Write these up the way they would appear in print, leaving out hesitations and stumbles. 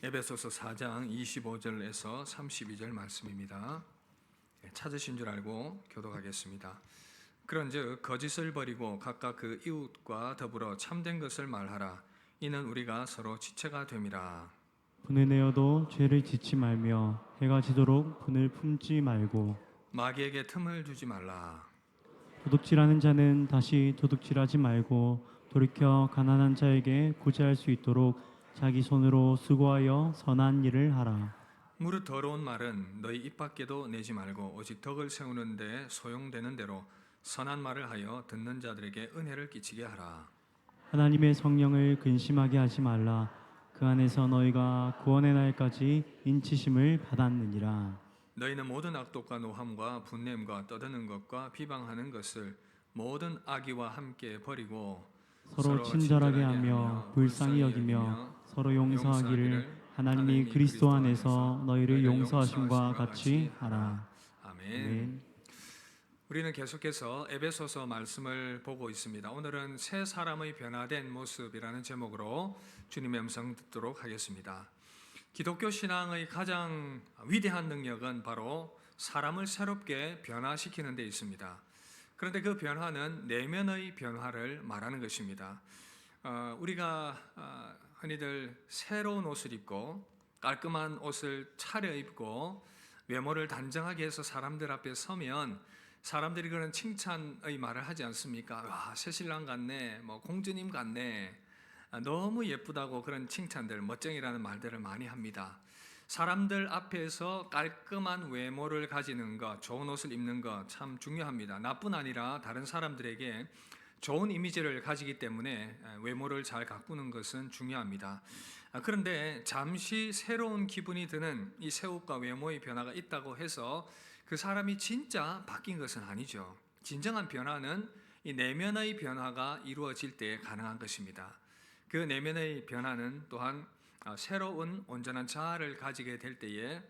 에베소서 4장 25절에서 32절 말씀입니다. 찾으신 줄 알고 교독하겠습니다. 그런즉 거짓을 버리고 각각 그 이웃과 더불어 참된 것을 말하라. 이는 우리가 서로 지체가 됨이라. 분을 내어도 죄를 짓지 말며 해가 지도록 분을 품지 말고 마귀에게 틈을 주지 말라. 도둑질하는 자는 다시 도둑질하지 말고 돌이켜 가난한 자에게 구제할 수 있도록 자기 손으로 수고하여 선한 일을 하라. 무릇 더러운 말은 너희 입 밖에도 내지 말고 오직 덕을 세우는 데 소용되는 대로 선한 말을 하여 듣는 자들에게 은혜를 끼치게 하라. 하나님의 성령을 근심하게 하지 말라. 그 안에서 너희가 구원의 날까지 인치심을 받았느니라. 너희는 모든 악독과 노함과 분냄과 떠드는 것과 비방하는 것을 모든 악의와 함께 버리고 서로 친절하게 하며 불쌍히 여기며 서로 용서하기를 하나님이 그리스도 안에서 너희를 용서하심과 같이 하라. 아멘. 우리는 계속해서 에베소서 말씀을 보고 있습니다. 오늘은 새 사람의 변화된 모습이라는 제목으로 주님의 음성 듣도록 하겠습니다. 기독교 신앙의 가장 위대한 능력은 바로 사람을 새롭게 변화시키는 데 있습니다. 그런데 그 변화는 내면의 변화를 말하는 것입니다. 우리가 흔히들 새로운 옷을 입고 깔끔한 옷을 차려입고 외모를 단정하게 해서 사람들 앞에 서면 사람들이 그런 칭찬의 말을 하지 않습니까? 와, 새신랑 같네, 뭐 공주님 같네, 너무 예쁘다고 그런 칭찬들, 멋쟁이라는 말들을 많이 합니다. 사람들 앞에서 깔끔한 외모를 가지는 것, 좋은 옷을 입는 것 참 중요합니다. 나뿐 아니라 다른 사람들에게 좋은 이미지를 가지기 때문에 외모를 잘 가꾸는 것은 중요합니다. 그런데 잠시 새로운 기분이 드는 이 새 옷과 외모의 변화가 있다고 해서 그 사람이 진짜 바뀐 것은 아니죠. 진정한 변화는 이 내면의 변화가 이루어질 때 가능한 것입니다. 그 내면의 변화는 또한 새로운 온전한 자아를 가지게 될 때에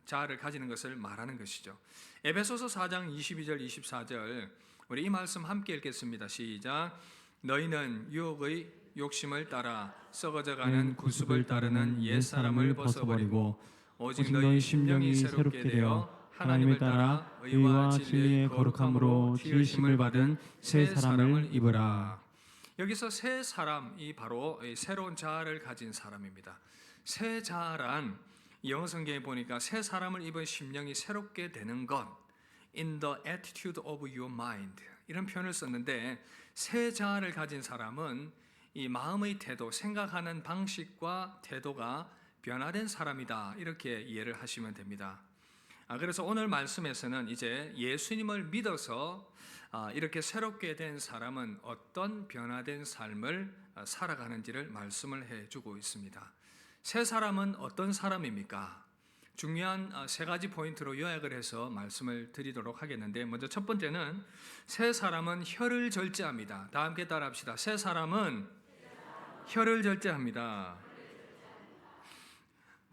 자아를 가지는 것을 말하는 것이죠. 에베소서 4장 22절 24절 우리 이 말씀 함께 읽겠습니다. 시작. 너희는 유혹의 욕심을 따라 썩어져가는 구습을 따르는 옛사람을 벗어버리고 오직 너희 심령이 새롭게 되어 하나님을 따라 의와 진리의 거룩함으로 지으심을 받은 새 사람을 입으라. 여기서 새 사람이 바로 새로운 자아를 가진 사람입니다. 새 자아란 영어 성경에 보니까 새 사람을 입은 심령이 새롭게 되는 것, in the attitude of your mind 이런 표현을 썼는데 새 자아를 가진 사람은 이 마음의 태도, 생각하는 방식과 태도가 변화된 사람이다 이렇게 이해를 하시면 됩니다. 그래서 오늘 말씀에서는 이제 예수님을 믿어서 이렇게 새롭게 된 사람은 어떤 변화된 삶을 살아가는지를 말씀을 해주고 있습니다. 새 사람은 어떤 사람입니까? 중요한 세 가지 포인트로 요약을 해서 말씀을 드리도록 하겠는데 먼저 첫 번째는 새 사람은 혀를 절제합니다. 다 함께 따라합시다. 새 사람은 혀를 절제합니다.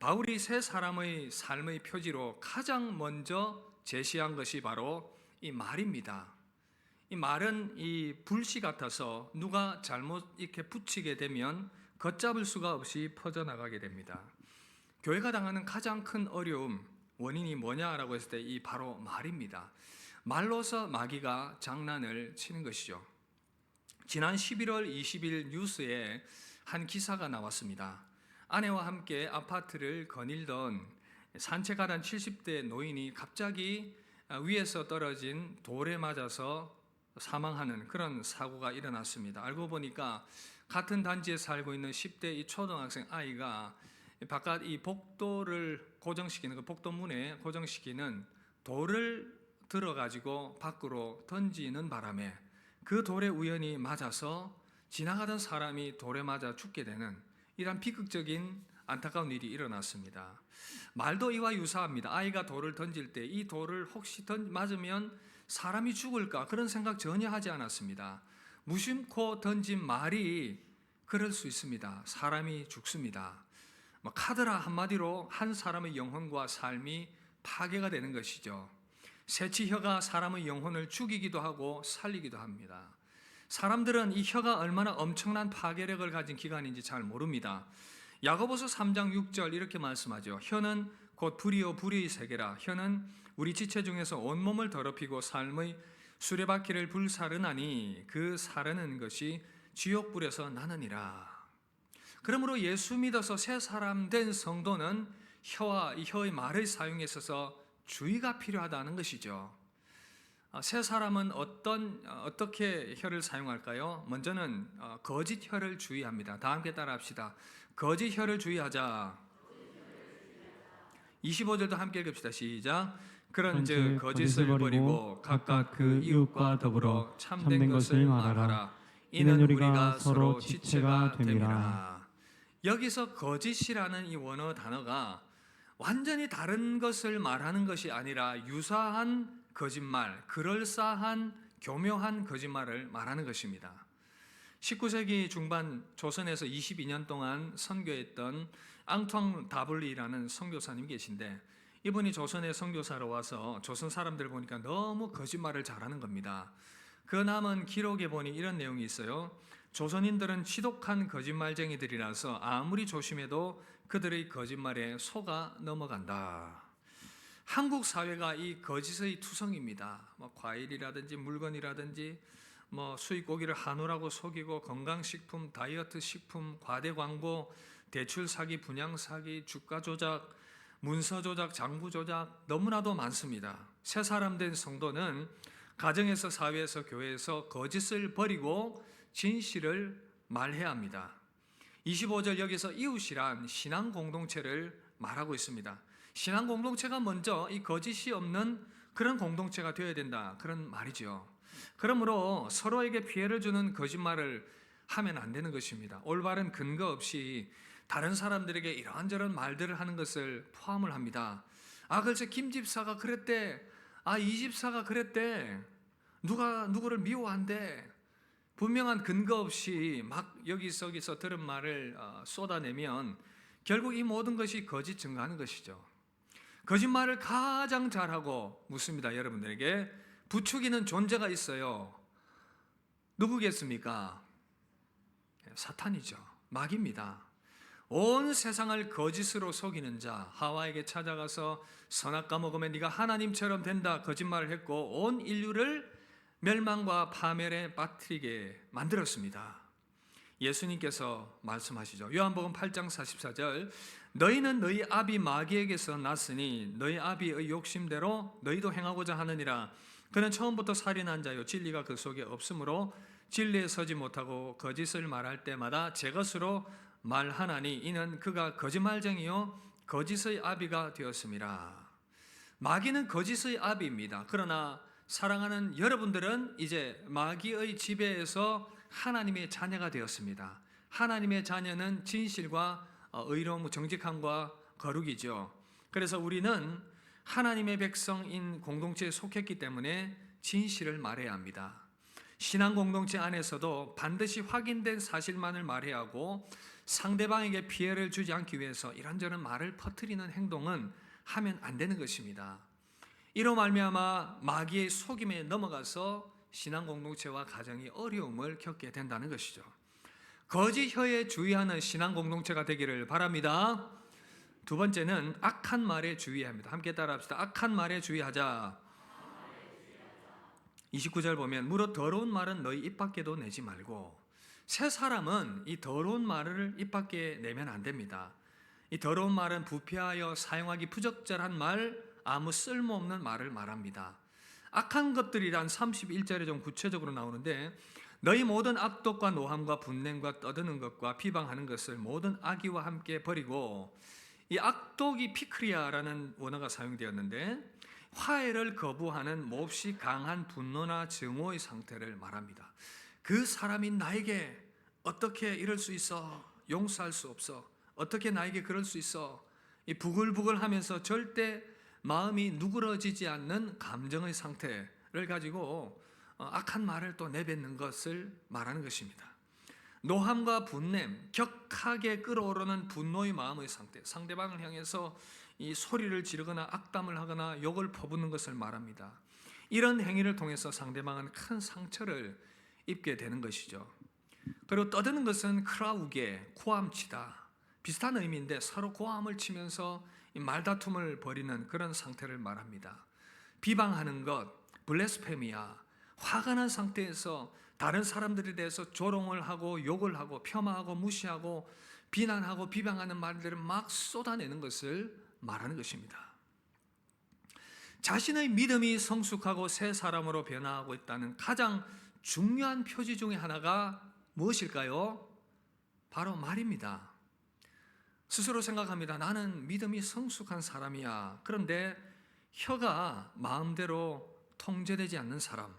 바울이 새 사람의 삶의 표지로 가장 먼저 제시한 것이 바로 이 말입니다. 이 말은 이 불씨 같아서 누가 잘못 이렇게 붙이게 되면 걷잡을 수가 없이 퍼져나가게 됩니다. 교회가 당하는 가장 큰 어려움, 원인이 뭐냐라고 했을 때 이 바로 말입니다. 말로서 마귀가 장난을 치는 것이죠. 지난 11월 20일 뉴스에 한 기사가 나왔습니다. 아내와 함께 아파트를 거닐던 산책하던 70대 노인이 갑자기 위에서 떨어진 돌에 맞아서 사망하는 그런 사고가 일어났습니다. 알고 보니까 같은 단지에 살고 있는 10대 이 초등학생 아이가 바깥 이 복도를 고정시키는 그 복도문에 고정시키는 돌을 들어가지고 밖으로 던지는 바람에 그 돌에 우연히 맞아서 지나가던 사람이 돌에 맞아 죽게 되는 이런 비극적인 안타까운 일이 일어났습니다. 말도 이와 유사합니다. 아이가 돌을 던질 때 이 돌을 혹시 맞으면 사람이 죽을까 그런 생각 전혀 하지 않았습니다. 무심코 던진 말이 그럴 수 있습니다. 사람이 죽습니다. 카드라 한마디로 한 사람의 영혼과 삶이 파괴가 되는 것이죠. 새치혀가 사람의 영혼을 죽이기도 하고 살리기도 합니다. 사람들은 이 혀가 얼마나 엄청난 파괴력을 가진 기관인지 잘 모릅니다. 야고보서 3장 6절 이렇게 말씀하죠. 혀는 곧 불이요 불의 세계라. 혀는 우리 지체 중에서 온몸을 더럽히고 삶의 수레바퀴를 불사르나니 그 사르는 것이 지옥불에서 나느니라. 그러므로 예수 믿어서 새 사람 된 성도는 혀와 이 혀의 말을 사용에 있어서 주의가 필요하다는 것이죠. 새 사람은 어떻게 혀를 사용할까요? 먼저는 거짓 혀를 주의합니다. 다 함께 따라합시다. 거짓 혀를 주의하자. 25절도 함께 읽읍시다. 시작. 그런즉 거짓을 버리고 각각 그 이웃과 더불어 참된 것을 말하라. 이는 우리가 서로 지체가 됨이라. 여기서 거짓이라는 이 원어 단어가 완전히 다른 것을 말하는 것이 아니라 유사한 거짓말, 그럴싸한 교묘한 거짓말을 말하는 것입니다. 19세기 중반 조선에서 22년 동안 선교했던 앙투앙 다블리라는 선교사님 계신데, 이분이 조선에 선교사로 와서 조선 사람들 보니까 너무 거짓말을 잘하는 겁니다. 그 남은 기록에 보니 이런 내용이 있어요. 조선인들은 지독한 거짓말쟁이들이라서 아무리 조심해도 그들의 거짓말에 속아 넘어간다. 한국 사회가 이 거짓의 투성입니다. 과일이라든지 물건이라든지 수입고기를 한우라고 속이고 건강식품, 다이어트 식품, 과대 광고, 대출 사기, 분양 사기, 주가 조작, 문서 조작, 장부 조작 너무나도 많습니다. 새 사람 된 성도는 가정에서, 사회에서, 교회에서 거짓을 버리고 진실을 말해야 합니다. 25절 여기서 이웃이란 신앙 공동체를 말하고 있습니다. 신앙 공동체가 먼저 이 거짓이 없는 그런 공동체가 되어야 된다, 그런 말이죠. 그러므로 서로에게 피해를 주는 거짓말을 하면 안 되는 것입니다. 올바른 근거 없이 다른 사람들에게 이런저런 말들을 하는 것을 포함을 합니다. 글쎄 김 집사가 그랬대, 이 집사가 그랬대, 누가 누구를 미워한대, 분명한 근거 없이 막 여기저기서 들은 말을 쏟아내면 결국 이 모든 것이 거짓 증거하는 것이죠. 거짓말을 가장 잘하고 묻습니다. 여러분들에게 부추기는 존재가 있어요. 누구겠습니까? 사탄이죠. 마귀입니다. 온 세상을 거짓으로 속이는 자, 하와에게 찾아가서 선악과 먹으면 네가 하나님처럼 된다 거짓말을 했고 온 인류를 멸망과 파멸에 빠뜨리게 만들었습니다. 예수님께서 말씀하시죠. 요한복음 8장 44절, 너희는 너희 아비 마귀에게서 났으니 너희 아비의 욕심대로 너희도 행하고자 하느니라. 그는 처음부터 살인한 자요 진리가 그 속에 없으므로 진리에 서지 못하고 거짓을 말할 때마다 제 것으로 말하나니 이는 그가 거짓말쟁이요 거짓의 아비가 되었음이라. 마귀는 거짓의 아비입니다. 그러나 사랑하는 여러분들은 이제 마귀의 지배에서 하나님의 자녀가 되었습니다. 하나님의 자녀는 진실과 의로움, 정직함과 거룩이죠. 그래서 우리는 하나님의 백성인 공동체에 속했기 때문에 진실을 말해야 합니다. 신앙 공동체 안에서도 반드시 확인된 사실만을 말해야 하고 상대방에게 피해를 주지 않기 위해서 이런저런 말을 퍼뜨리는 행동은 하면 안 되는 것입니다. 이로 말미암아 마귀의 속임에 넘어가서 신앙 공동체와 가정이 어려움을 겪게 된다는 것이죠. 거짓 혀에 주의하는 신앙 공동체가 되기를 바랍니다. 두 번째는 악한 말에 주의합니다. 함께 따라합시다. 악한 말에 주의하자. 29절 보면 무릇 더러운 말은 너희 입 밖에도 내지 말고. 새 사람은 이 더러운 말을 입 밖에 내면 안 됩니다. 이 더러운 말은 부패하여 사용하기 부적절한 말, 아무 쓸모없는 말을 말합니다. 악한 것들이란 31절에 좀 구체적으로 나오는데 너희 모든 악독과 노함과 분냄과 떠드는 것과 비방하는 것을 모든 악의와 함께 버리고. 이 악독이 피크리아라는 원어가 사용되었는데 화해를 거부하는 몹시 강한 분노나 증오의 상태를 말합니다. 그 사람이 나에게 어떻게 이럴 수 있어? 용서할 수 없어. 어떻게 나에게 그럴 수 있어? 이 부글부글하면서 절대 마음이 누그러지지 않는 감정의 상태를 가지고 악한 말을 또 내뱉는 것을 말하는 것입니다. 노함과 분냄, 격하게 끓어오르는 분노의 마음의 상태, 상대방을 향해서 이 소리를 지르거나 악담을 하거나 욕을 퍼붓는 것을 말합니다. 이런 행위를 통해서 상대방은 큰 상처를 입게 되는 것이죠. 그리고 떠드는 것은 크라우게, 코암치다, 비슷한 의미인데 서로 고함을 치면서 이 말다툼을 벌이는 그런 상태를 말합니다. 비방하는 것, 블레스페미아, 화가 난 상태에서 다른 사람들에 대해서 조롱을 하고 욕을 하고 폄하하고 무시하고 비난하고 비방하는 말들을 막 쏟아내는 것을 말하는 것입니다. 자신의 믿음이 성숙하고 새 사람으로 변화하고 있다는 가장 중요한 표지 중에 하나가 무엇일까요? 바로 말입니다. 스스로 생각합니다. 나는 믿음이 성숙한 사람이야. 그런데 혀가 마음대로 통제되지 않는 사람,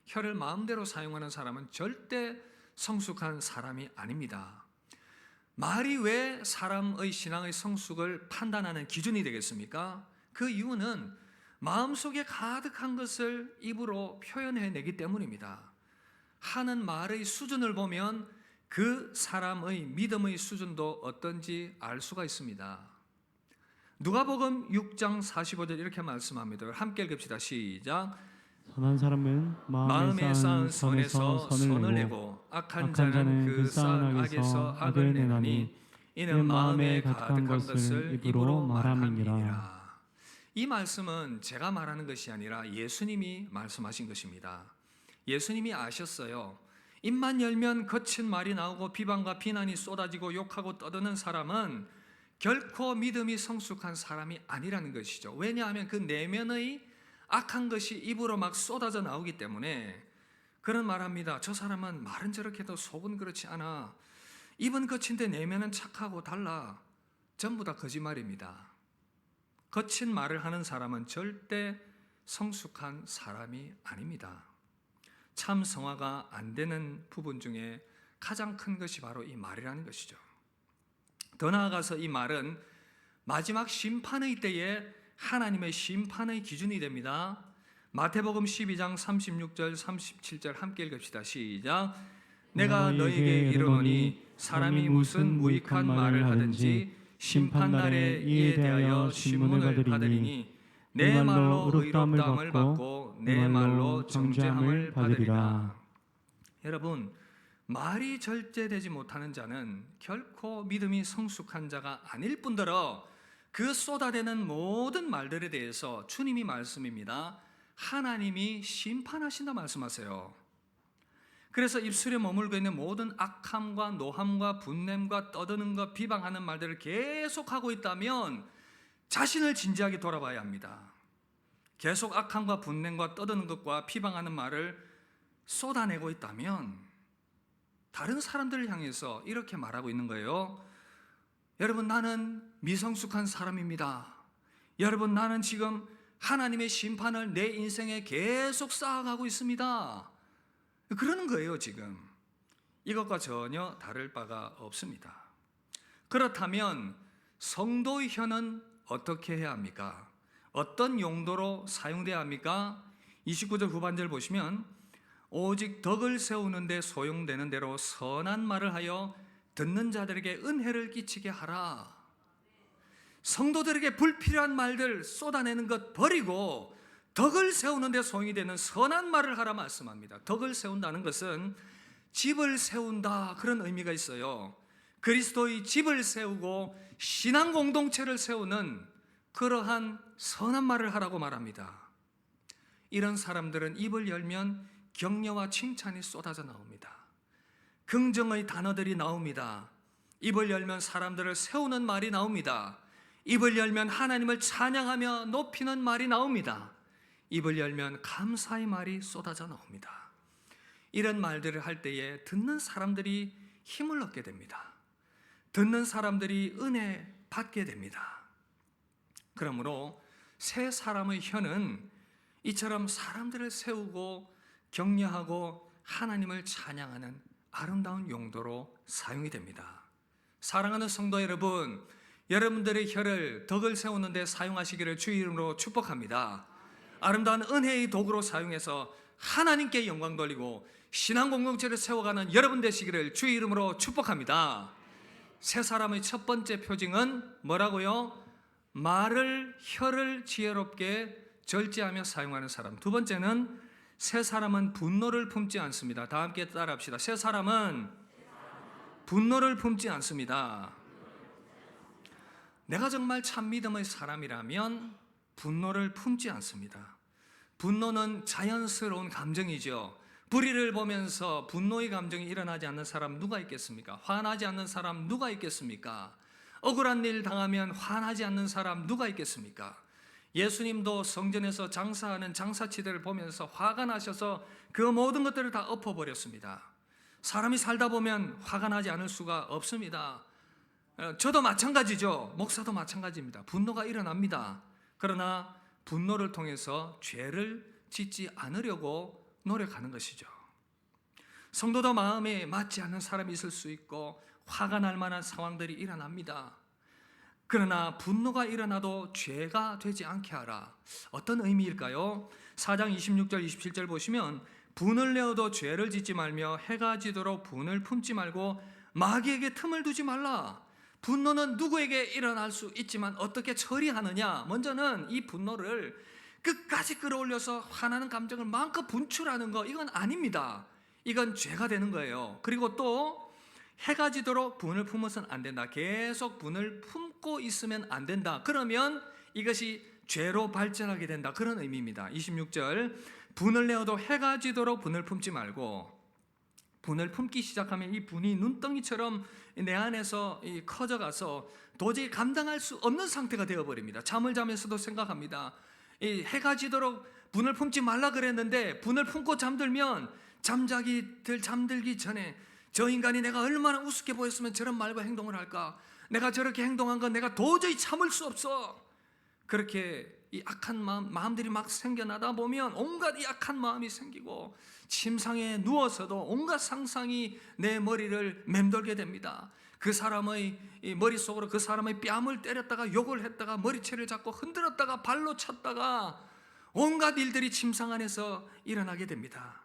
혀를 마음대로 사용하는 사람은 절대 성숙한 사람이 아닙니다. 말이 왜 사람의 신앙의 성숙을 판단하는 기준이 되겠습니까? 그 이유는 마음속에 가득한 것을 입으로 표현해내기 때문입니다. 하는 말의 수준을 보면 그 사람의 믿음의 수준도 어떤지 알 수가 있습니다. 누가복음 6장 45절 이렇게 말씀합니다. 함께 읽읍시다. 시작. 선한 사람은 마음에 쌓은 선에서 선을 내고 악한 자는 그 쌓은 악에서 악을 내나니 이는 마음에 가득한 것을 입으로 말함이니라. 이 말씀은 제가 말하는 것이 아니라 예수님이 말씀하신 것입니다. 예수님이 아셨어요. 입만 열면 거친 말이 나오고 비방과 비난이 쏟아지고 욕하고 떠드는 사람은 결코 믿음이 성숙한 사람이 아니라는 것이죠. 왜냐하면 그 내면의 악한 것이 입으로 막 쏟아져 나오기 때문에 그런 말합니다. 저 사람은 말은 저렇게 해도 속은 그렇지 않아. 입은 거친데 내면은 착하고 달라. 전부 다 거짓말입니다. 거친 말을 하는 사람은 절대 성숙한 사람이 아닙니다. 참 성화가 안 되는 부분 중에 가장 큰 것이 바로 이 말이라는 것이죠. 더 나아가서 이 말은 마지막 심판의 때에 하나님의 심판의 기준이 됩니다. 마태복음 12장 36절 37절 함께 읽읍시다. 시작. 내가 너희에게 이르노니 사람이 무슨 무익한 말을 하든지 심판날에 이에 대하여 신문을 받으리니 내 말로 의롭다함을 받고 내 말로 정죄함을 받으리라. 여러분, 말이 절제되지 못하는 자는 결코 믿음이 성숙한 자가 아닐 뿐더러 그 쏟아내는 모든 말들에 대해서 주님이 말씀입니다. 하나님이 심판하신다 말씀하세요. 그래서 입술에 머물고 있는 모든 악함과 노함과 분냄과 떠드는 것, 비방하는 말들을 계속하고 있다면 자신을 진지하게 돌아봐야 합니다. 계속 악함과 분냄과 떠드는 것과 비방하는 말을 쏟아내고 있다면 다른 사람들을 향해서 이렇게 말하고 있는 거예요. 여러분, 나는 미성숙한 사람입니다. 여러분, 나는 지금 하나님의 심판을 내 인생에 계속 쌓아가고 있습니다. 그러는 거예요, 지금. 이것과 전혀 다를 바가 없습니다. 그렇다면 성도의 혀는 어떻게 해야 합니까? 어떤 용도로 사용돼야 합니까? 29절 후반절 보시면 오직 덕을 세우는 데 소용되는 대로 선한 말을 하여 듣는 자들에게 은혜를 끼치게 하라. 성도들에게 불필요한 말들 쏟아내는 것 버리고 덕을 세우는 데 소용이 되는 선한 말을 하라 말씀합니다. 덕을 세운다는 것은 집을 세운다 그런 의미가 있어요. 그리스도의 집을 세우고 신앙 공동체를 세우는 그러한 선한 말을 하라고 말합니다. 이런 사람들은 입을 열면 격려와 칭찬이 쏟아져 나옵니다. 긍정의 단어들이 나옵니다. 입을 열면 사람들을 세우는 말이 나옵니다. 입을 열면 하나님을 찬양하며 높이는 말이 나옵니다. 입을 열면 감사의 말이 쏟아져 나옵니다. 이런 말들을 할 때에 듣는 사람들이 힘을 얻게 됩니다. 듣는 사람들이 은혜 받게 됩니다. 그러므로 새 사람의 혀는 이처럼 사람들을 세우고 격려하고 하나님을 찬양하는 아름다운 용도로 사용이 됩니다. 사랑하는 성도 여러분, 여러분들의 혀를 덕을 세우는 데 사용하시기를 주의 이름으로 축복합니다. 아름다운 은혜의 도구로 사용해서 하나님께 영광 돌리고 신앙 공동체를 세워가는 여러분 되시기를 주의 이름으로 축복합니다. 새 사람의 첫 번째 표징은 뭐라고요? 혀를 지혜롭게 절제하며 사용하는 사람. 두 번째는 새 사람은 분노를 품지 않습니다. 다 함께 따라합시다. 새 사람은 분노를 품지 않습니다. 내가 정말 참 믿음의 사람이라면 분노를 품지 않습니다. 분노는 자연스러운 감정이죠. 불의를 보면서 분노의 감정이 일어나지 않는 사람 누가 있겠습니까? 화나지 않는 사람 누가 있겠습니까? 억울한 일 당하면 화나지 않는 사람 누가 있겠습니까? 예수님도 성전에서 장사하는 장사치들을 보면서 화가 나셔서 그 모든 것들을 다 엎어버렸습니다. 사람이 살다 보면 화가 나지 않을 수가 없습니다. 저도 마찬가지죠. 목사도 마찬가지입니다. 분노가 일어납니다. 그러나 분노를 통해서 죄를 짓지 않으려고 노력하는 것이죠. 성도도 마음에 맞지 않는 사람이 있을 수 있고 화가 날 만한 상황들이 일어납니다. 그러나 분노가 일어나도 죄가 되지 않게 하라. 어떤 의미일까요? 4장 26절 27절 보시면 분을 내어도 죄를 짓지 말며 해가 지도록 분을 품지 말고 마귀에게 틈을 두지 말라. 분노는 누구에게 일어날 수 있지만 어떻게 처리하느냐? 먼저는 이 분노를 끝까지 끌어올려서 화나는 감정을 마음껏 분출하는 거, 이건 아닙니다. 이건 죄가 되는 거예요. 그리고 또 해가 지도록 분을 품어서는 안 된다. 계속 분을 품고 있으면 안 된다. 그러면 이것이 죄로 발전하게 된다. 그런 의미입니다. 26절 분을 내어도 해가 지도록 분을 품지 말고, 분을 품기 시작하면 이 분이 눈덩이처럼 내 안에서 커져가서 도저히 감당할 수 없는 상태가 되어버립니다. 잠을 자면서도 생각합니다. 이 해가 지도록 분을 품지 말라 그랬는데 분을 품고 잠들면 잠들기 전에 저 인간이 내가 얼마나 우습게 보였으면 저런 말과 행동을 할까? 내가 저렇게 행동한 건 내가 도저히 참을 수 없어. 그렇게 이 악한 마음들이 막 생겨나다 보면 온갖 이 악한 마음이 생기고 침상에 누워서도 온갖 상상이 내 머리를 맴돌게 됩니다. 그 사람의 이 머릿속으로 그 사람의 뺨을 때렸다가 욕을 했다가 머리채를 잡고 흔들었다가 발로 찼다가 온갖 일들이 침상 안에서 일어나게 됩니다.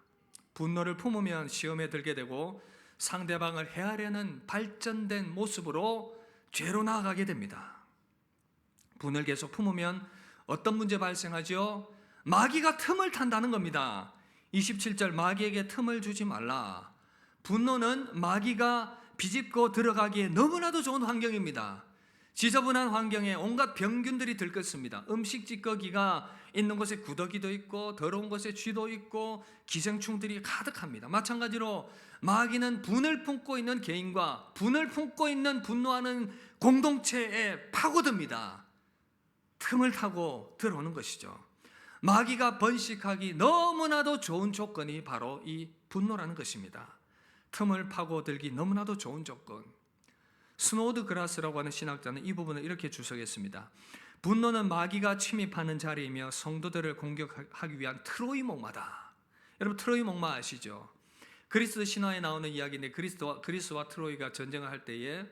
분노를 품으면 시험에 들게 되고 상대방을 해하려는 발전된 모습으로 죄로 나아가게 됩니다. 분을 계속 품으면 어떤 문제 발생하죠? 마귀가 틈을 탄다는 겁니다. 27절 마귀에게 틈을 주지 말라. 분노는 마귀가 비집고 들어가기에 너무나도 좋은 환경입니다. 지저분한 환경에 온갖 병균들이 들끓습니다. 음식 찌꺼기가 있는 곳에 구더기도 있고 더러운 곳에 쥐도 있고 기생충들이 가득합니다. 마찬가지로 마귀는 분을 품고 있는 개인과 분을 품고 있는 분노하는 공동체에 파고듭니다. 틈을 타고 들어오는 것이죠. 마귀가 번식하기 너무나도 좋은 조건이 바로 이 분노라는 것입니다. 틈을 파고들기 너무나도 좋은 조건. 스노드 그라스라고 하는 신학자는 이 부분을 이렇게 주석했습니다. 분노는 마귀가 침입하는 자리이며 성도들을 공격하기 위한 트로이 목마다. 여러분 트로이 목마 아시죠? 그리스 신화에 나오는 이야기인데 그리스와 트로이가 전쟁을 할 때에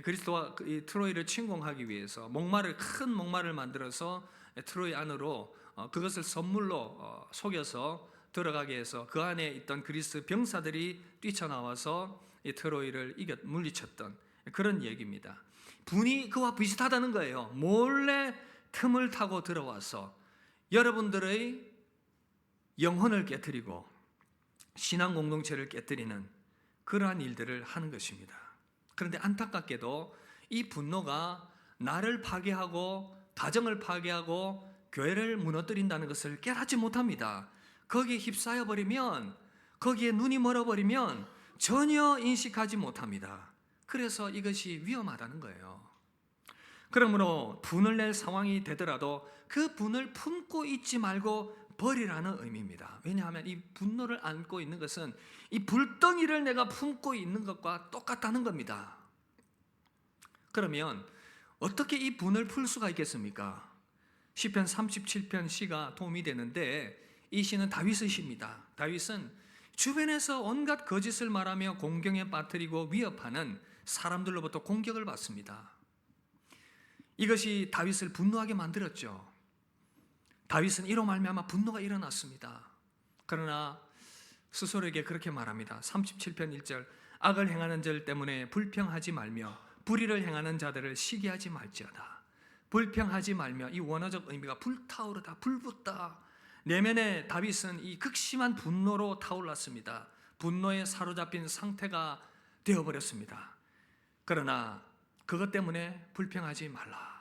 그리스도와 이 트로이를 침공하기 위해서 큰 목마를 만들어서 트로이 안으로 그것을 선물로 속여서 들어가게 해서 그 안에 있던 그리스 병사들이 뛰쳐나와서 이 트로이를 물리쳤던 그런 얘기입니다. 분이 그와 비슷하다는 거예요. 몰래 틈을 타고 들어와서 여러분들의 영혼을 깨뜨리고 신앙 공동체를 깨뜨리는 그러한 일들을 하는 것입니다. 그런데 안타깝게도 이 분노가 나를 파괴하고 가정을 파괴하고 교회를 무너뜨린다는 것을 깨닫지 못합니다. 거기에 휩싸여 버리면, 거기에 눈이 멀어버리면 전혀 인식하지 못합니다. 그래서 이것이 위험하다는 거예요. 그러므로 분을 낼 상황이 되더라도 그 분을 품고 있지 말고 버리라는 의미입니다. 왜냐하면 이 분노를 안고 있는 것은 이 불덩이를 내가 품고 있는 것과 똑같다는 겁니다. 그러면 어떻게 이 분을 풀 수가 있겠습니까? 시편 37편 시가 도움이 되는데 이 시는 다윗의 시입니다. 다윗은 주변에서 온갖 거짓을 말하며 공경에 빠뜨리고 위협하는 사람들로부터 공격을 받습니다. 이것이 다윗을 분노하게 만들었죠. 다윗은 이로 말미암아 분노가 일어났습니다. 그러나 스스로에게 그렇게 말합니다. 37편 1절 악을 행하는 자 때문에 불평하지 말며 불의를 행하는 자들을 시기하지 말지어다. 불평하지 말며 이 원어적 의미가 불타오르다, 불붙다. 내면에 다윗은 이 극심한 분노로 타올랐습니다. 분노에 사로잡힌 상태가 되어버렸습니다. 그러나 그것 때문에 불평하지 말라.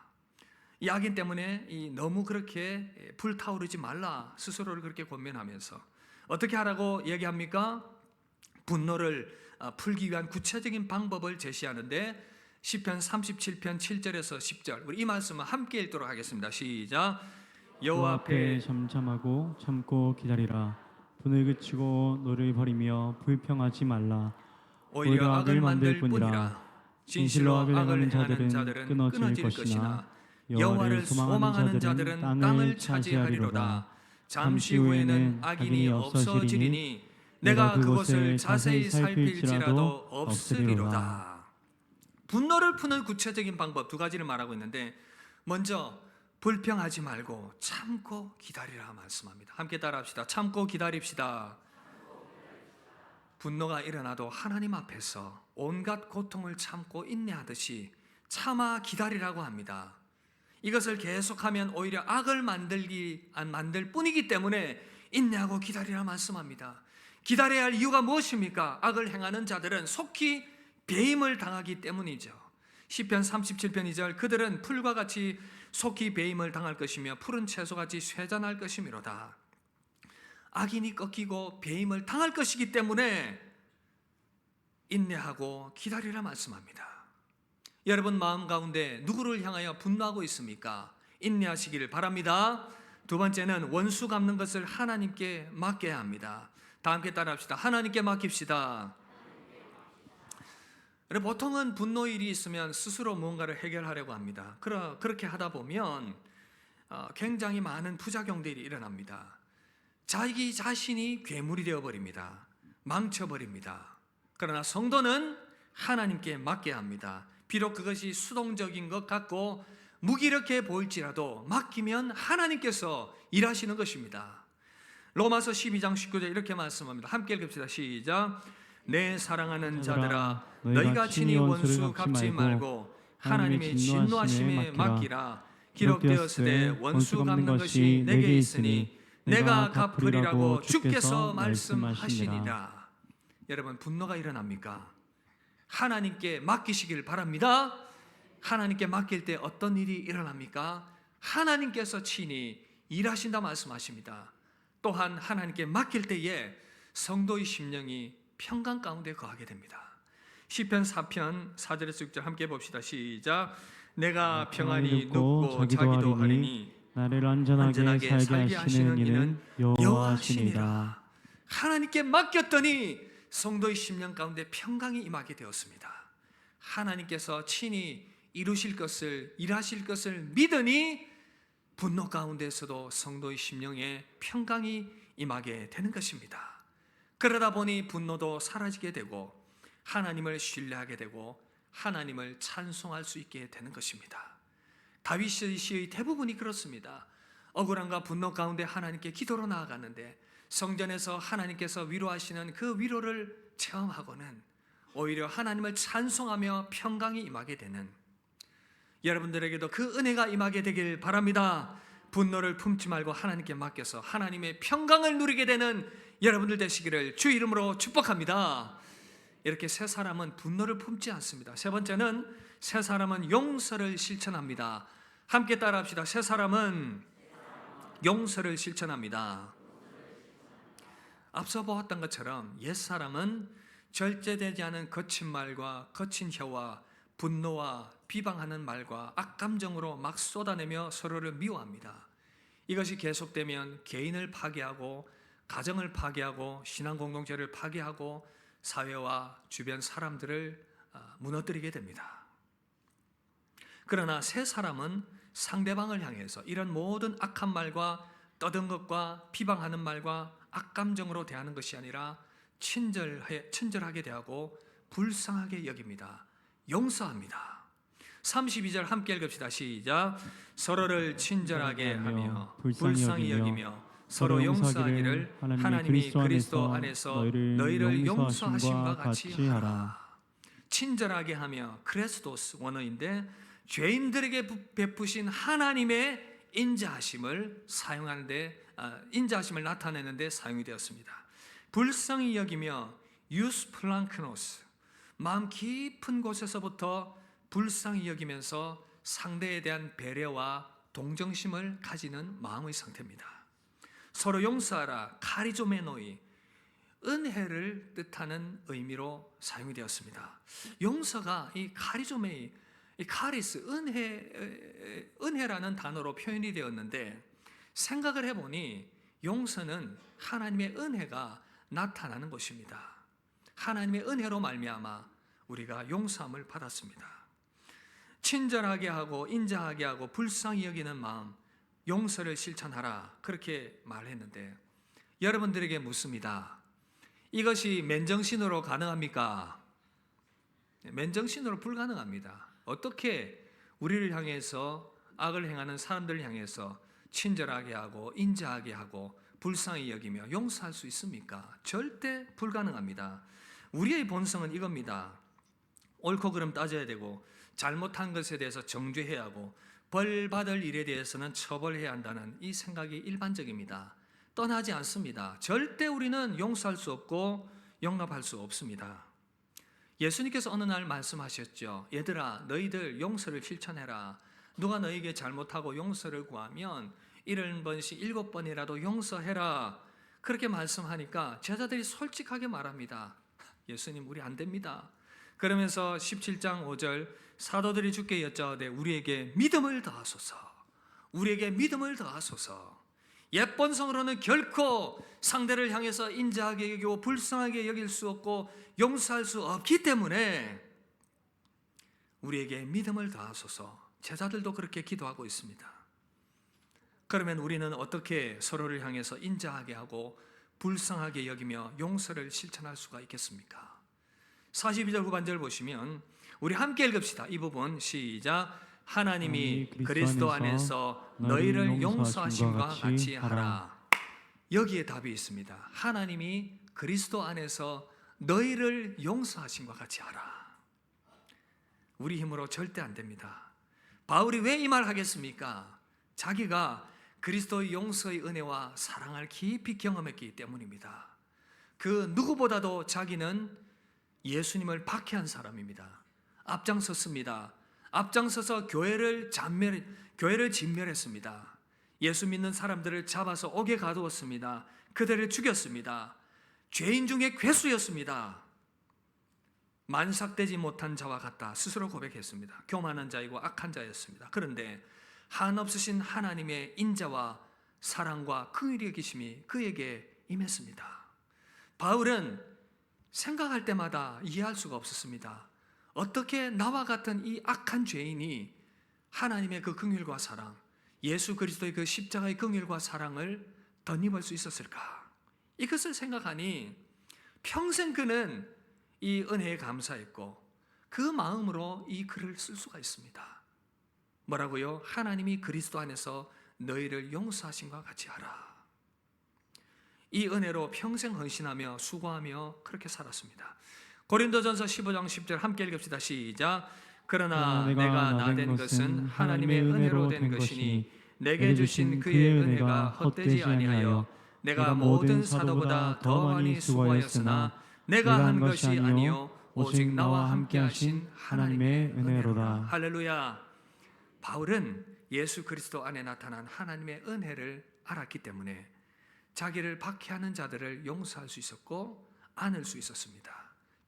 이 악인 때문에 너무 그렇게 불타오르지 말라 스스로를 그렇게 권면하면서 어떻게 하라고 얘기합니까? 분노를 풀기 위한 구체적인 방법을 제시하는데 시편 37편 7절에서 10절 우리 이 말씀을 함께 읽도록 하겠습니다. 시작. 여호와 앞에 잠잠하고 참고 기다리라. 분을 그치고 노를 버리며 불평하지 말라. 오히려 악을 만들 뿐이라. 진실로 악을 행하는 자들은 끊어질 것이나 여호와를 소망하는 자들은 땅을 차지하리로다. 잠시 후에는 악인이 없어지리니 내가 그곳을 자세히 살필지라도 없으리로다. 분노를 푸는 구체적인 방법 두 가지를 말하고 있는데 먼저 불평하지 말고 참고 기다리라 말씀합니다. 함께 따라합시다. 참고 기다립시다. 분노가 일어나도 하나님 앞에서 온갖 고통을 참고 인내하듯이 참아 기다리라고 합니다. 이것을 계속하면 오히려 악을 만들 뿐이기 때문에 인내하고 기다리라 말씀합니다. 기다려야 할 이유가 무엇입니까? 악을 행하는 자들은 속히 배임을 당하기 때문이죠. 시편 37편 2절 그들은 풀과 같이 속히 배임을 당할 것이며 푸른 채소같이 쇠잔할 것이미로다. 악인이 꺾이고 배임을 당할 것이기 때문에 인내하고 기다리라 말씀합니다. 여러분 마음 가운데 누구를 향하여 분노하고 있습니까? 인내하시기를 바랍니다. 두 번째는 원수 갚는 것을 하나님께 맡겨야 합니다. 다 함께 따라합시다. 하나님께 맡깁시다. 보통은 분노일이 있으면 스스로 무언가를 해결하려고 합니다. 그렇게 하다 보면 굉장히 많은 부작용들이 일어납니다. 자기 자신이 괴물이 되어버립니다. 망쳐버립니다. 그러나 성도는 하나님께 맡겨야 합니다. 비록 그것이 수동적인 것 같고 무기력해 보일지라도 맡기면 하나님께서 일하시는 것입니다. 로마서 12장 19절 이렇게 말씀합니다. 함께 읽읍시다. 시작. 내 사랑하는 자들아 너희가 친히 원수 갚지 말고 하나님의 진노하심에 맡기라. 기록되었으되 원수 갚는 것이 내게 있으니 내가 갚으리라고 주께서 말씀하시니라. 여러분 분노가 일어납니까? 하나님께 맡기시길 바랍니다. 하나님께 맡길 때 어떤 일이 일어납니까? 하나님께서 친히 일하신다 말씀하십니다. 또한 하나님께 맡길 때에 성도의 심령이 평강 가운데 거하게 됩니다. 시편 4편 4절에서 6절 함께 봅시다. 시작. 내가 평안히 눕고 자기도 하리니 나를 안전하게 살게 하시는 이는 여호와시니라. 하나님께 맡겼더니 성도의 심령 가운데 평강이 임하게 되었습니다. 하나님께서 친히 이루실 것을 일하실 것을 믿으니 분노 가운데서도 성도의 심령에 평강이 임하게 되는 것입니다. 그러다 보니 분노도 사라지게 되고 하나님을 신뢰하게 되고 하나님을 찬송할 수 있게 되는 것입니다. 다윗의 시의 대부분이 그렇습니다. 억울함과 분노 가운데 하나님께 기도로 나아갔는데 성전에서 하나님께서 위로하시는 그 위로를 체험하고는 오히려 하나님을 찬송하며 평강이 임하게 되는, 여러분들에게도 그 은혜가 임하게 되길 바랍니다. 분노를 품지 말고 하나님께 맡겨서 하나님의 평강을 누리게 되는 여러분들 되시기를 주 이름으로 축복합니다. 이렇게 세 사람은 분노를 품지 않습니다. 세 번째는 세 사람은 용서를 실천합니다. 함께 따라합시다. 세 사람은 용서를 실천합니다. 앞서 보았던 것처럼 옛사람은 절제되지 않은 거친 말과 거친 혀와 분노와 비방하는 말과 악감정으로 막 쏟아내며 서로를 미워합니다. 이것이 계속되면 개인을 파괴하고 가정을 파괴하고 신앙 공동체를 파괴하고 사회와 주변 사람들을 무너뜨리게 됩니다. 그러나 새 사람은 상대방을 향해서 이런 모든 악한 말과 떠든 것과 비방하는 말과 악감정으로 대하는 것이 아니라 친절하게 대하고 불쌍하게 여깁니다. 용서합니다. 32절 함께 읽읍시다. 시작. 서로를 친절하게 하며 불쌍히 여기며 서로 용서하기를 하나님이 그리스도 안에서 너희를 용서하심과 같이 하라. 친절하게 하며 크레스도스 원어인데 죄인들에게 베푸신 하나님의 인자하심을 사용하는데 인자하심을 나타내는데 사용이 되었습니다. 불쌍히 여기며 유스 플랑크노스, 마음 깊은 곳에서부터 불쌍히 여기면서 상대에 대한 배려와 동정심을 가지는 마음의 상태입니다. 서로 용서하라, 카리조메노이, 은혜를 뜻하는 의미로 사용이 되었습니다. 용서가 이 카리조메이, 이 카리스, 은혜라는 단어로 표현이 되었는데, 생각을 해보니 용서는 하나님의 은혜가 나타나는 것입니다. 하나님의 은혜로 말미암아 우리가 용서함을 받았습니다. 친절하게 하고 인자하게 하고 불쌍히 여기는 마음, 용서를 실천하라, 그렇게 말했는데, 여러분들에게 묻습니다. 이것이 맨정신으로 가능합니까? 맨정신으로 불가능합니다. 어떻게 우리를 향해서, 악을 행하는 사람들을 향해서 친절하게 하고 인자하게 하고 불쌍히 여기며 용서할 수 있습니까? 절대 불가능합니다. 우리의 본성은 이겁니다. 옳고 그름 따져야 되고, 잘못한 것에 대해서 정죄해야 하고, 벌 받을 일에 대해서는 처벌해야 한다는 이 생각이 일반적입니다. 떠나지 않습니다. 절대 우리는 용서할 수 없고 용납할 수 없습니다. 예수님께서 어느 날 말씀하셨죠. 얘들아, 너희들 용서를 실천해라. 누가 너에게 잘못하고 용서를 구하면 70번씩 7번이라도 용서해라. 그렇게 말씀하니까 제자들이 솔직하게 말합니다. 예수님, 우리 안 됩니다. 그러면서 17장 5절, 사도들이 주께 여짜오되 우리에게 믿음을 더하소서, 우리에게 믿음을 더하소서. 옛 본성으로는 결코 상대를 향해서 인자하게 여기고 불쌍하게 여길 수 없고 용서할 수 없기 때문에 우리에게 믿음을 더하소서. 제자들도 그렇게 기도하고 있습니다. 그러면 우리는 어떻게 서로를 향해서 인자하게 하고 불쌍하게 여기며 용서를 실천할 수가 있겠습니까? 42절 후반절 보시면 우리 함께 읽읍시다. 이 부분 시작. 하나님이 그리스도 안에서 너희를 용서하심과 같이 하라. 여기에 답이 있습니다. 하나님이 그리스도 안에서 너희를 용서하심과 같이 하라. 우리 힘으로 절대 안 됩니다. 바울이 왜 이 말 하겠습니까? 자기가 그리스도의 용서의 은혜와 사랑을 깊이 경험했기 때문입니다. 그 누구보다도 자기는 예수님을 박해한 사람입니다. 앞장섰습니다. 앞장서서 교회를 진멸했습니다. 예수 믿는 사람들을 잡아서 옥에 가두었습니다. 그들을 죽였습니다. 죄인 중에 괴수였습니다. 만삭되지 못한 자와 같다 스스로 고백했습니다. 교만한 자이고 악한 자였습니다. 그런데 한없으신 하나님의 인자와 사랑과 긍휼히 여기심이 그에게 임했습니다. 바울은 생각할 때마다 이해할 수가 없었습니다. 어떻게 나와 같은 이 악한 죄인이 하나님의 그 긍휼과 사랑, 예수 그리스도의 그 십자가의 긍휼과 사랑을 덧입을 수 있었을까? 이것을 생각하니 평생 그는 이 은혜에 감사했고 그 마음으로 이 글을 쓸 수가 있습니다. 뭐라고요? 하나님이 그리스도 안에서 너희를 용서하신 것 같이 하라. 이 은혜로 평생 헌신하며 수고하며 그렇게 살았습니다. 고린도전서 15장 10절 함께 읽읍시다. 시작. 그러나 내가 나된 것은 하나님의 은혜로 된 것이니 내게 주신 그의 은혜가 헛되지 아니하여 내가 모든 사도보다 더 많이 수고하였으나 내가 한 것이 아니요 오직 나와 함께 하신 하나님의 은혜로다. 할렐루야. 바울은 예수 그리스도 안에 나타난 하나님의 은혜를 알았기 때문에 자기를 박해하는 자들을 용서할 수 있었고 안을 수 있었습니다.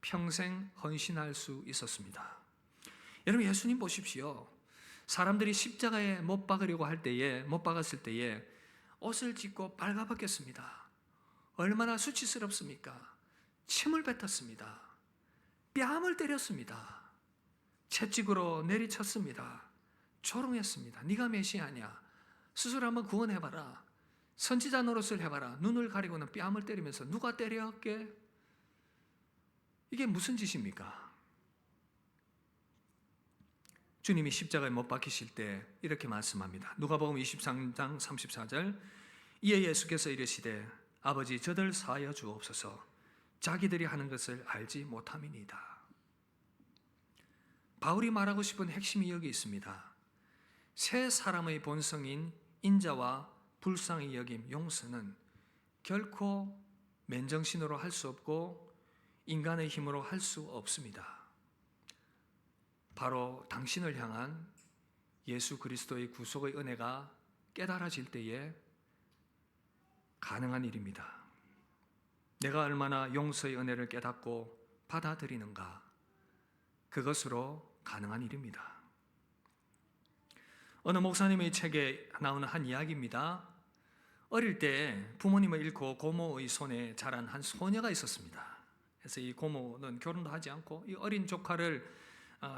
평생 헌신할 수 있었습니다. 여러분, 예수님 보십시오. 사람들이 십자가에 못 박았을 때에 옷을 찢고 빨가벗겼습니다. 얼마나 수치스럽습니까? 침을 뱉었습니다. 뺨을 때렸습니다. 채찍으로 내리쳤습니다. 조롱했습니다. 네가 메시아냐? 스스로 한번 구원해봐라. 선지자 노릇을 해봐라. 눈을 가리고는 뺨을 때리면서 누가 때렸게? 이게 무슨 짓입니까? 주님이 십자가에 못 박히실 때 이렇게 말씀합니다. 누가복음 23장 34절. 이에 예수께서 이르시되 아버지 저들 사하여 주옵소서 자기들이 하는 것을 알지 못함이니이다. 바울이 말하고 싶은 핵심이 여기 있습니다. 새 사람의 본성인 인자와 불쌍히 여김, 용서는 결코 맨정신으로 할 수 없고 인간의 힘으로 할 수 없습니다. 바로 당신을 향한 예수 그리스도의 구속의 은혜가 깨달아질 때에 가능한 일입니다. 내가 얼마나 용서의 은혜를 깨닫고 받아들이는가, 그것으로 가능한 일입니다. 어느 목사님의 책에 나오는 한 이야기입니다. 어릴 때 부모님을 잃고 고모의 손에 자란 한 소녀가 있었습니다. 그래서 이 고모는 결혼도 하지 않고 이 어린 조카를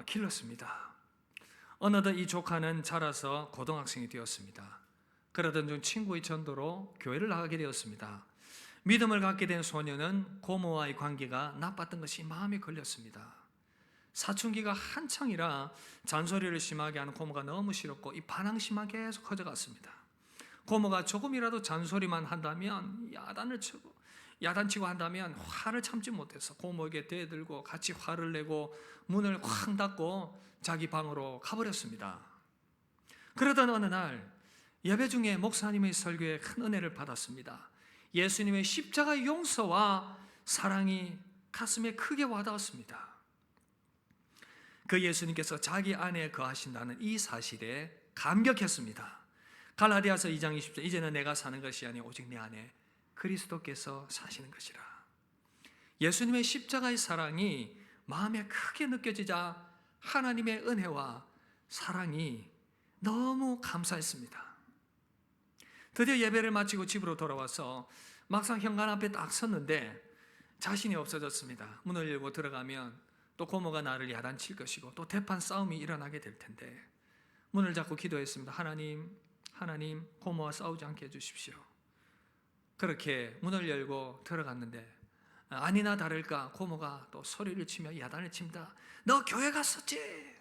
길렀습니다. 어느덧 이 조카는 자라서 고등학생이 되었습니다. 그러던 중 친구의 전도로 교회를 나가게 되었습니다. 믿음을 갖게 된 소녀는 고모와의 관계가 나빴던 것이 마음에 걸렸습니다. 사춘기가 한창이라 잔소리를 심하게 하는 고모가 너무 싫었고 이 반항심만 계속 커져갔습니다. 고모가 조금이라도 잔소리만 한다면 야단치고 한다면 화를 참지 못해서 고모에게 대들고 같이 화를 내고 문을 쾅 닫고 자기 방으로 가버렸습니다. 그러던 어느 날 예배 중에 목사님의 설교에 큰 은혜를 받았습니다. 예수님의 십자가의 용서와 사랑이 가슴에 크게 와닿았습니다. 그 예수님께서 자기 안에 거하신다는 이 사실에 감격했습니다. 갈라디아서 2장 20절, 이제는 내가 사는 것이 아니 오직 내 안에 그리스도께서 사시는 것이라. 예수님의 십자가의 사랑이 마음에 크게 느껴지자 하나님의 은혜와 사랑이 너무 감사했습니다. 드디어 예배를 마치고 집으로 돌아와서 막상 현관 앞에 딱 섰는데 자신이 없어졌습니다. 문을 열고 들어가면 또 고모가 나를 야단칠 것이고 또 대판 싸움이 일어나게 될 텐데 문을 잡고 기도했습니다. 하나님 고모와 싸우지 않게 해주십시오. 그렇게 문을 열고 들어갔는데 아니나 다를까 고모가 또 소리를 치며 야단을 칩니다. 너 교회 갔었지?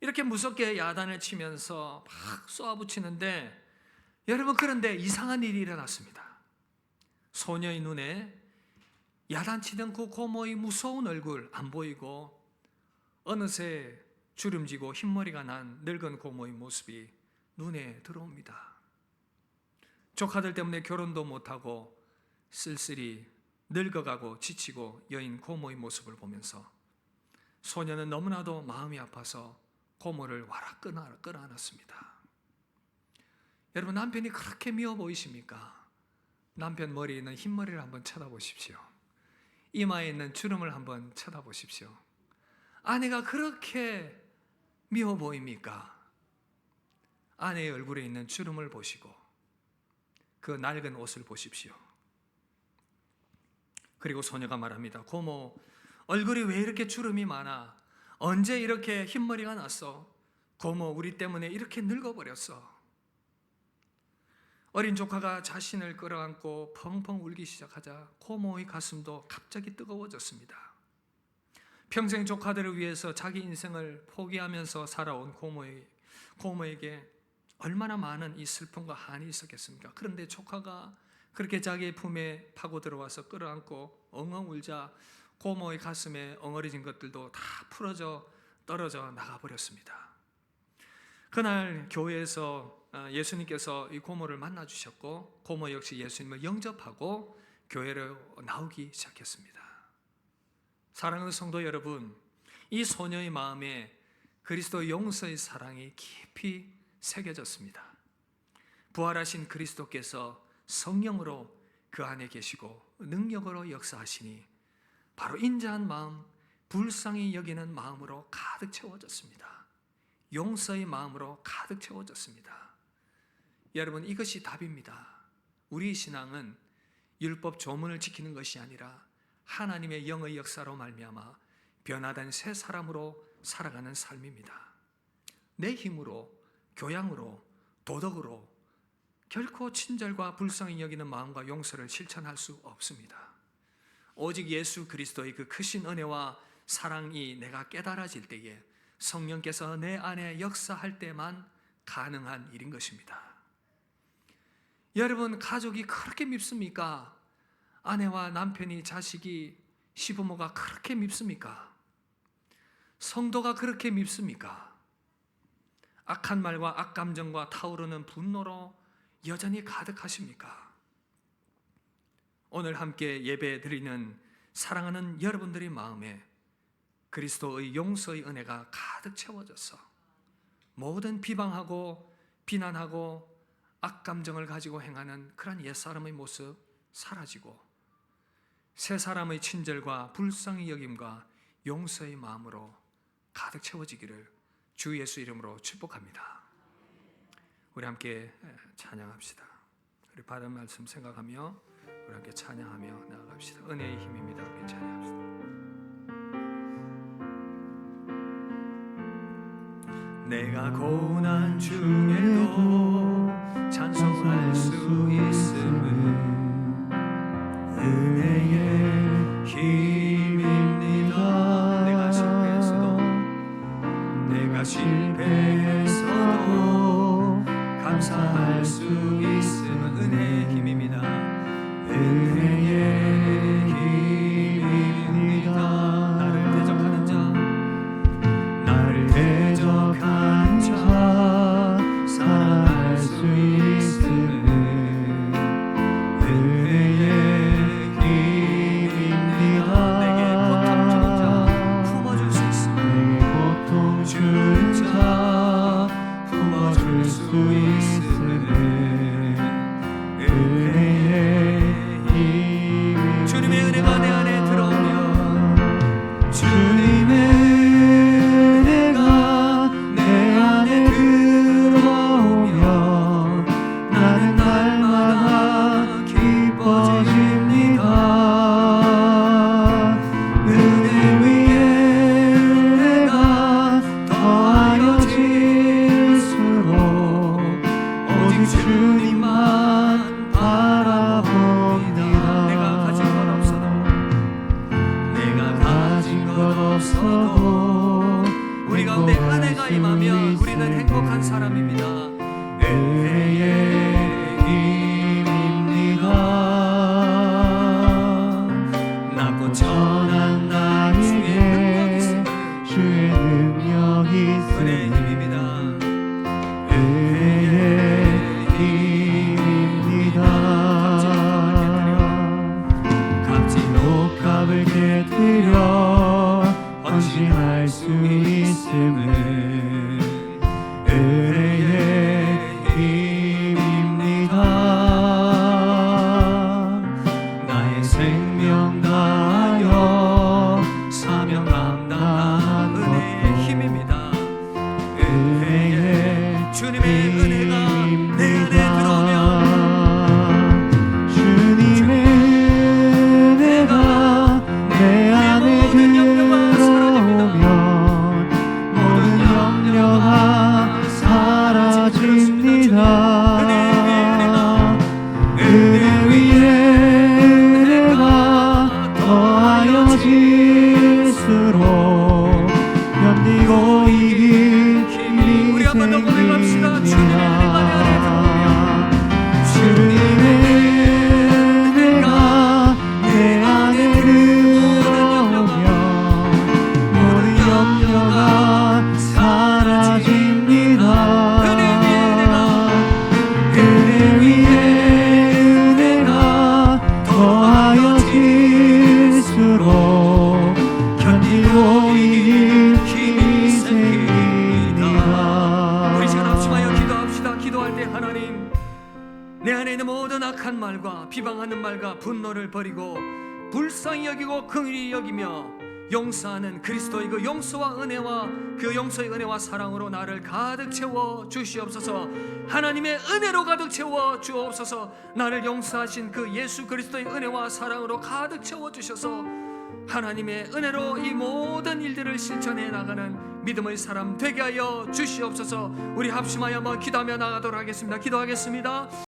이렇게 무섭게 야단을 치면서 막 쏘아붙이는데 여러분, 그런데 이상한 일이 일어났습니다. 소녀의 눈에 야단치던 그 고모의 무서운 얼굴 안 보이고 어느새 주름지고 흰머리가 난 늙은 고모의 모습이 눈에 들어옵니다. 조카들 때문에 결혼도 못하고 쓸쓸히 늙어가고 지치고 여인 고모의 모습을 보면서 소녀는 너무나도 마음이 아파서 고모를 와락 끌어안았습니다. 여러분, 남편이 그렇게 미워 보이십니까? 남편 머리에 있는 흰머리를 한번 쳐다보십시오. 이마에 있는 주름을 한번 쳐다보십시오. 아내가 그렇게 미워 보입니까? 아내의 얼굴에 있는 주름을 보시고 그 낡은 옷을 보십시오. 그리고 소녀가 말합니다. 고모, 얼굴이 왜 이렇게 주름이 많아? 언제 이렇게 흰머리가 났어? 고모, 우리 때문에 이렇게 늙어버렸어. 어린 조카가 자신을 끌어안고 펑펑 울기 시작하자 고모의 가슴도 갑자기 뜨거워졌습니다. 평생 조카들을 위해서 자기 인생을 포기하면서 살아온 고모에게 얼마나 많은 이 슬픔과 한이 있었겠습니까? 그런데 조카가 그렇게 자기의 품에 파고 들어와서 끌어안고 엉엉 울자 고모의 가슴에 엉어리진 것들도 다 풀어져 떨어져 나가버렸습니다. 그날 교회에서 예수님께서 이 고모를 만나 주셨고 고모 역시 예수님을 영접하고 교회로 나오기 시작했습니다. 사랑하는 성도 여러분, 이 소녀의 마음에 그리스도 용서의 사랑이 깊이 새겨졌습니다. 부활하신 그리스도께서 성령으로 그 안에 계시고 능력으로 역사하시니 바로 인자한 마음, 불쌍히 여기는 마음으로 가득 채워졌습니다. 용서의 마음으로 가득 채워졌습니다. 여러분, 이것이 답입니다. 우리 신앙은 율법 조문을 지키는 것이 아니라 하나님의 영의 역사로 말미암아 변화된 새 사람으로 살아가는 삶입니다. 내 힘으로, 교양으로, 도덕으로 결코 친절과 불쌍히 여기는 마음과 용서를 실천할 수 없습니다. 오직 예수 그리스도의 그 크신 은혜와 사랑이 내가 깨달아질 때에 성령께서 내 안에 역사할 때만 가능한 일인 것입니다. 여러분, 가족이 그렇게 밉습니까? 아내와 남편이, 자식이, 시부모가 그렇게 밉습니까? 성도가 그렇게 밉습니까? 악한 말과 악감정과 타오르는 분노로 여전히 가득하십니까? 오늘 함께 예배 드리는 사랑하는 여러분들의 마음에 그리스도의 용서의 은혜가 가득 채워져서 모든 비방하고 비난하고 악감정을 가지고 행하는 그런 옛사람의 모습 사라지고 새 사람의 친절과 불쌍히 여김과 용서의 마음으로 가득 채워지기를 주 예수 이름으로 축복합니다. 우리 함께 찬양합시다. 우리 받은 말씀 생각하며 우리 함께 찬양하며 나아갑시다. 은혜의 힘입니다. 우리 찬양합시다. 내가 고난 중에도 찬송할 수 있음은 은혜의 힘입니다. 내가 실패했어도 감사할 수 있음은 은혜의 힘입니다. 은혜의 힘입니다. 나를 대적하는 자 살아날 수 있음은 은혜의 힘입니다. 내게 고통 주는 자 품어줄 수 있음은 내게 고통 주는 자 품어줄 수 있음은 은혜의 힘입니다. 주님의 은혜가 내 안에 들어오면 주님의 주님만 바라봅니다. 내가 가진 것 없어도 우리 가운데 은혜가 임하면 우리는 행복한 사람입니다. 은혜의 힘입니다. 낮고 천한 나에게 주의 능력이 있으니 은혜의 힘입니다. 값을 깨뜨려 헌신할 수 있음은 은혜의 힘입니다. 나의 생명 다하여 사명 감당한 은혜의 힘입니다. 은혜의 주님의 은혜가 내 안에 들어오면 내 안에 들어오면 모든 염려가 사라집니다. 은혜 위에 은혜가 더하여질수록 견디고 이길 힘이 우리 한 번 더 고백합시다. 주님의 은혜가 내 안에 들어오면 주님의 은혜가 내 안에 내 안에 있는 모든 악한 말과 비방하는 말과 분노를 버리고 불쌍히 여기고 긍휼히 여기며 용서하는 그리스도의 그 용서와 은혜와 그 용서의 은혜와 사랑으로 나를 가득 채워 주시옵소서. 하나님의 은혜로 가득 채워 주옵소서. 나를 용서하신 그 예수 그리스도의 은혜와 사랑으로 가득 채워 주셔서 하나님의 은혜로 이 모든 일들을 실천해 나가는 믿음의 사람 되게 하여 주시옵소서. 우리 합심하여 한번 기도하며 나가도록 하겠습니다. 기도하겠습니다.